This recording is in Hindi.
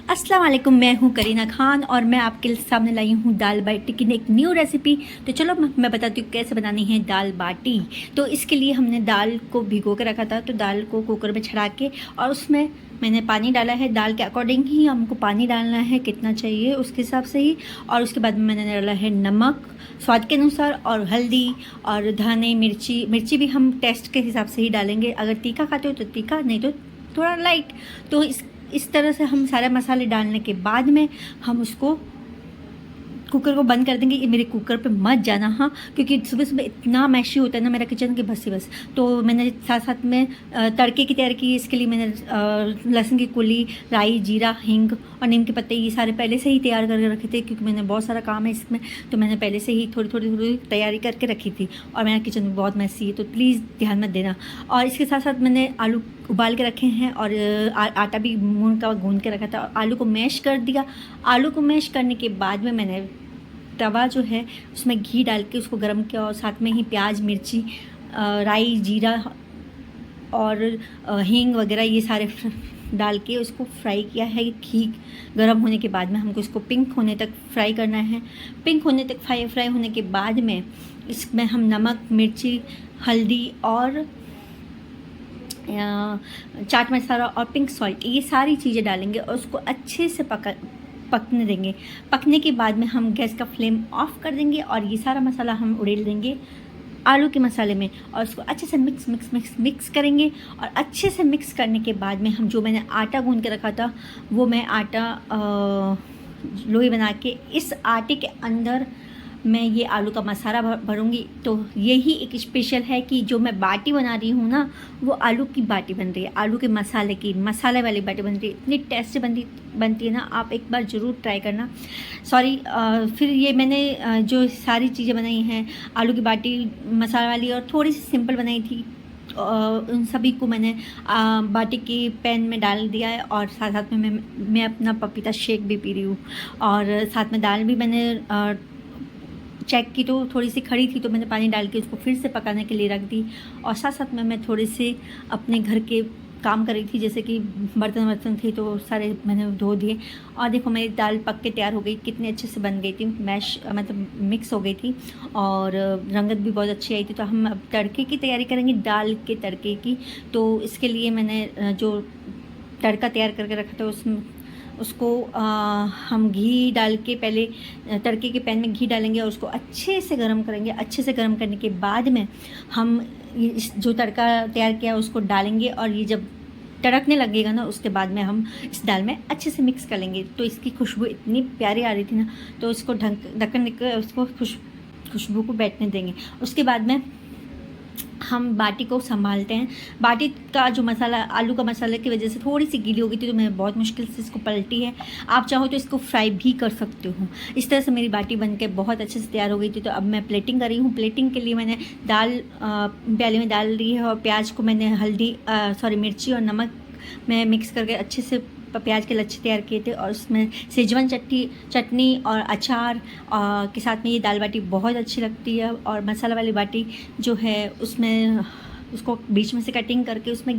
अस्सलाम वालेकुम, मैं हूँ करीना खान और मैं आपके सामने लाई हूँ दाल बाटी की एक न्यू रेसिपी। तो चलो मैं बताती हूँ कैसे बनानी है दाल बाटी। तो इसके लिए हमने दाल को भिगो के रखा था, तो दाल को कुकर में चढ़ा के और उसमें मैंने पानी डाला है। दाल के अकॉर्डिंग ही हमको पानी डालना है, कितना चाहिए उसके हिसाब से ही। और उसके बाद में मैंने डाला है नमक स्वाद के अनुसार और हल्दी और धने मिर्ची भी हम टेस्ट के हिसाब से ही डालेंगे। अगर तीखा खाते हो तो तीखा, नहीं तो थोड़ा लाइट। तो इस तरह से हम सारे मसाले डालने के बाद में हम उसको कुकर को बंद कर देंगे। ये मेरे कुकर पे मत जाना, हाँ, क्योंकि सुबह सुबह इतना मैशी होता है ना मेरा किचन की, बस ही बस। तो मैंने साथ साथ में तड़के की तैयारी की। इसके लिए मैंने लहसुन की कुली, राई, जीरा, हींग और नीम के पत्ते ये सारे पहले से ही तैयार करके रखे थे, क्योंकि मैंने बहुत सारा काम है इसमें। तो मैंने पहले से ही थोड़ी तैयारी करके रखी थी। और मेरा किचन बहुत मैसी है, तो प्लीज़ ध्यान मत देना। और इसके साथ साथ मैंने आलू उबाल के रखे हैं और आटा भी गूंद के रखा था और आलू को मैश कर दिया। आलू को मैश करने के बाद में मैंने तवा जो है उसमें घी डाल के उसको गर्म किया और साथ में ही प्याज, मिर्ची, राई, जीरा और हींग वगैरह ये सारे डाल के उसको फ्राई किया है। घी गर्म होने के बाद में हमको इसको पिंक होने तक फ्राई करना है। पिंक होने तक फ्राई होने के बाद में इसमें हम नमक, मिर्ची, हल्दी और चाट मसाला और पिंक सॉल्ट ये सारी चीज़ें डालेंगे और उसको अच्छे से पकने देंगे। पकने के बाद में हम गैस का फ्लेम ऑफ कर देंगे और ये सारा मसाला हम उड़ेल देंगे आलू के मसाले में और उसको अच्छे से मिक्स करेंगे। और अच्छे से मिक्स करने के बाद में हम जो मैंने आटा गूंद के रखा था वो मैं आटा लोई बना के इस आटे के अंदर मैं ये आलू का मसाला भरूंगी। तो यही एक स्पेशल है कि जो मैं बाटी बना रही हूँ ना, वो आलू की बाटी बन रही है, आलू के मसाले वाली बाटी बन रही है। इतनी टेस्टी बनती है ना, आप एक बार ज़रूर ट्राई करना। फिर ये मैंने जो सारी चीज़ें बनाई हैं, आलू की बाटी मसाला वाली और थोड़ी सी सिंपल बनाई थी, उन सभी को मैंने बाटी के पैन में डाल दिया है। और साथ साथ में मैं अपना पपीता शेक भी पी रही हूँ। और साथ में दाल भी मैंने चेक की तो थोड़ी सी खड़ी थी, तो मैंने पानी डाल के उसको फिर से पकाने के लिए रख दी। और साथ साथ में मैं थोड़े से अपने घर के काम कर रही थी, जैसे कि बर्तन थे तो सारे मैंने धो दिए। और देखो मेरी दाल पक के तैयार हो गई, कितनी अच्छे से बन गई थी, मैश मतलब मिक्स हो गई थी और रंगत भी बहुत अच्छी आई थी। तो हम अब तड़के की तैयारी करेंगे, दाल के तड़के की। तो इसके लिए मैंने जो तड़का तैयार करके रखा था उसको हम घी डाल के पहले तड़के के पैन में घी डालेंगे और उसको अच्छे से गर्म करेंगे। अच्छे से गर्म करने के बाद में हम जो तड़का तैयार किया उसको डालेंगे और ये जब तड़कने लगेगा ना, उसके बाद में हम इस दाल में अच्छे से मिक्स कर लेंगे। तो इसकी खुशबू इतनी प्यारी आ रही थी ना, तो इसको ढक्कन देकर उसको खुशबू को बैठने देंगे। उसके बाद में हम बाटी को संभालते हैं। बाटी का जो मसाला, आलू का मसाला की वजह से थोड़ी सी गीली हो गई थी, तो मैंने बहुत मुश्किल से इसको पलटी है। आप चाहो तो इसको फ्राई भी कर सकते हो। इस तरह से मेरी बाटी बनके बहुत अच्छे से तैयार हो गई थी। तो अब मैं प्लेटिंग कर रही हूँ। प्लेटिंग के लिए मैंने दाल प्याले में डाल ली है और प्याज को मैंने मिर्ची और नमक में मिक्स करके अच्छे से प्याज के लच्छे तैयार किए थे। और उसमें सेजवान चटनी और अचार के साथ में ये दाल बाटी बहुत अच्छी लगती है। और मसाला वाली बाटी जो है उसमें उसको बीच में से कटिंग करके उसमें